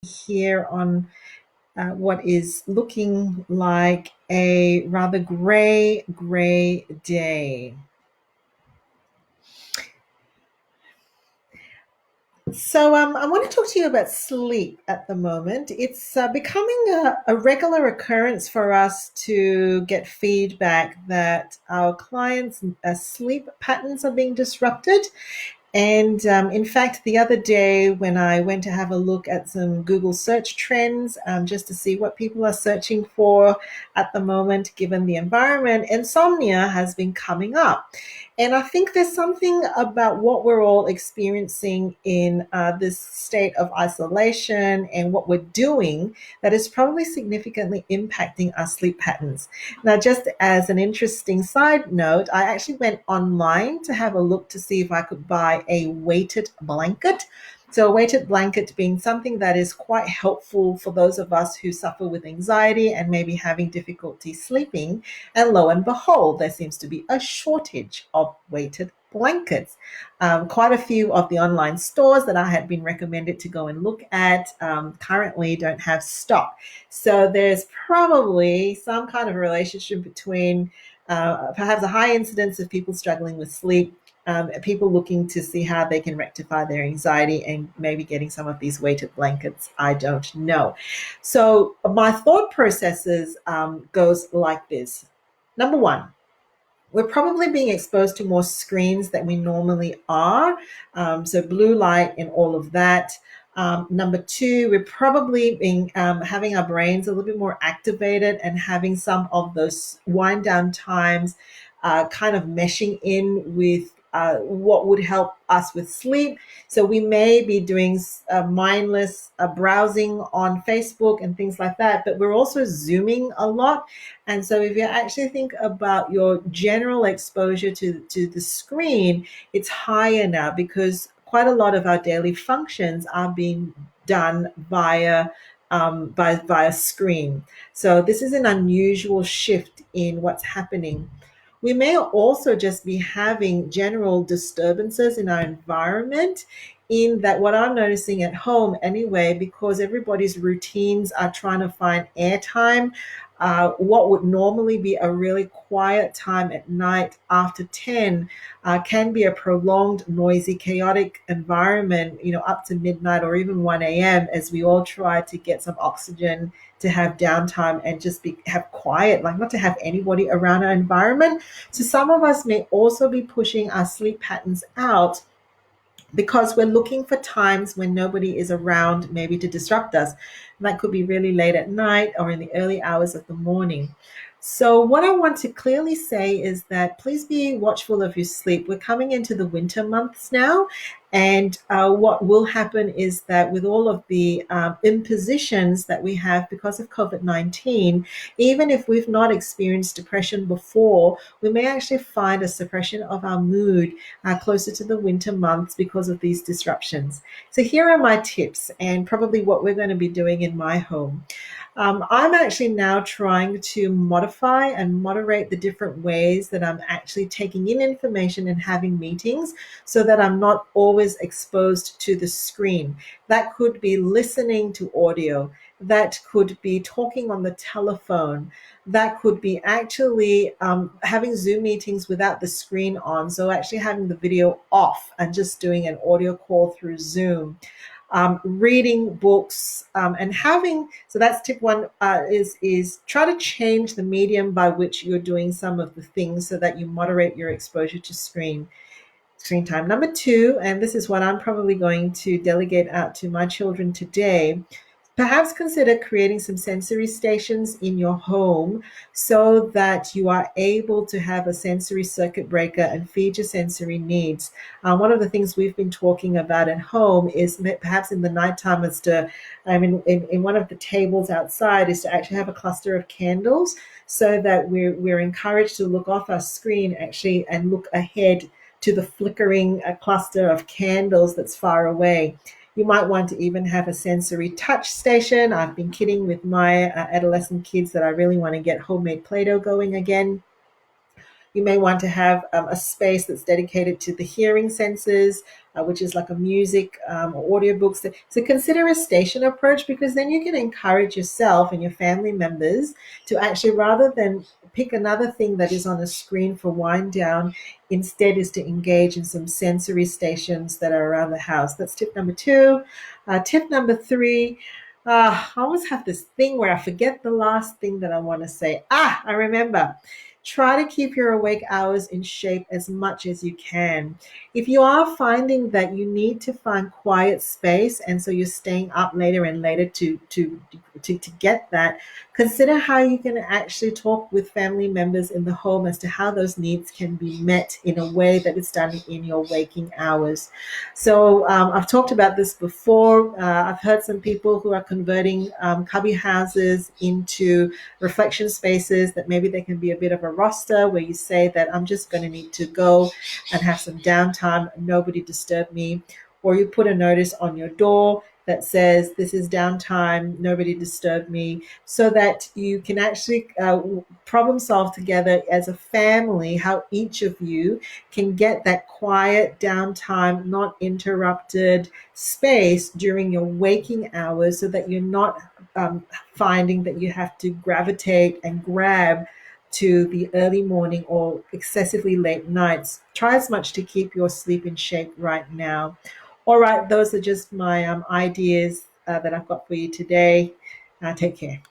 here on what is looking like a rather grey day. So I want to talk to you about sleep at the moment. It's becoming a regular occurrence for us to get feedback that our clients' sleep patterns are being disrupted. And in fact, the other day when I went to have a look at some Google search trends, just to see what people are searching for at the moment, given the environment, insomnia has been coming up. And I think there's something about what we're all experiencing in this state of isolation and what we're doing that is probably significantly impacting our sleep patterns. Now, just as an interesting side note, I actually went online to have a look to see if I could buy a weighted blanket. So, a weighted blanket being something that is quite helpful for those of us who suffer with anxiety and maybe having difficulty sleeping. And lo and behold, there seems to be a shortage of weighted blankets. Quite a few of the online stores that I had been recommended to go and look at currently don't have stock. So there's probably some kind of a relationship between perhaps a high incidence of people struggling with sleep, people looking to see how they can rectify their anxiety and maybe getting some of these weighted blankets. I don't know. So my thought processes goes like this. Number one, we're probably being exposed to more screens than we normally are. So blue light and all of that. Number two, we're probably being having our brains a little bit more activated and having some of those wind down times kind of meshing in with what would help us with sleep. So we may be doing mindless browsing on Facebook and things like that, but we're also zooming a lot. And so if you actually think about your general exposure to the screen, it's higher now because quite a lot of our daily functions are being done via screen. So this is an unusual shift in what's happening. We may also just be having general disturbances in our environment, in that what I'm noticing at home anyway, because everybody's routines are trying to find airtime. What would normally be a really quiet time at night after 10 can be a prolonged, noisy, chaotic environment, up to midnight or even 1 a.m. as we all try to get some oxygen, to have downtime and just have quiet, like not to have anybody around our environment. So some of us may also be pushing our sleep patterns out because we're looking for times when nobody is around, maybe to disrupt us. And that could be really late at night or in the early hours of the morning. So, what I want to clearly say is that please be watchful of your sleep. We're coming into the winter months now. And what will happen is that with all of the impositions that we have because of COVID-19, even if we've not experienced depression before, we may actually find a suppression of our mood closer to the winter months because of these disruptions. So, here are my tips and probably what we're going to be doing in my home. I'm actually now trying to modify and moderate the different ways that I'm actually taking in information and having meetings so that I'm not always exposed to the screen. That could be listening to audio, that could be talking on the telephone, that could be actually having Zoom meetings without the screen on. So, actually having the video off and just doing an audio call through Zoom. Reading books and having, so that's tip one, is try to change the medium by which you're doing some of the things so that you moderate your exposure to screen time. Number two, and this is what I'm probably going to delegate out to my children today, perhaps consider creating some sensory stations in your home so that you are able to have a sensory circuit breaker and feed your sensory needs. One of the things we've been talking about at home is perhaps in the nighttime is to, in one of the tables outside, is to actually have a cluster of candles so that we're encouraged to look off our screen actually and look ahead to the flickering cluster of candles that's far away. You might want to even have a sensory touch station. I've been kidding with my adolescent kids that I really want to get homemade Play-Doh going again. You may want to have a space that's dedicated to the hearing senses. which is like a music or audiobooks. So consider a station approach, because then you can encourage yourself and your family members to actually, rather than pick another thing that is on a screen for wind down, instead is to engage in some sensory stations that are around the house. That's tip number two. Tip number three, I always have this thing where I forget the last thing that I want to say. I remember. Try to keep your awake hours in shape as much as you can. If you are finding that you need to find quiet space, and so you're staying up later and later to get that, consider how you can actually talk with family members in the home as to how those needs can be met in a way that is done in your waking hours. So I've talked about this before. I've heard some people who are converting cubby houses into reflection spaces, that maybe they can be a bit of a roster where you say that I'm just going to need to go and have some downtime, nobody disturb me. Or you put a notice on your door that says, this is downtime, nobody disturb me, so that you can actually problem solve together as a family how each of you can get that quiet downtime, not interrupted space during your waking hours, so that you're not finding that you have to gravitate and grab to the early morning or excessively late nights. Try as much to keep your sleep in shape right now. All right, those are just my ideas that I've got for you today. Take care.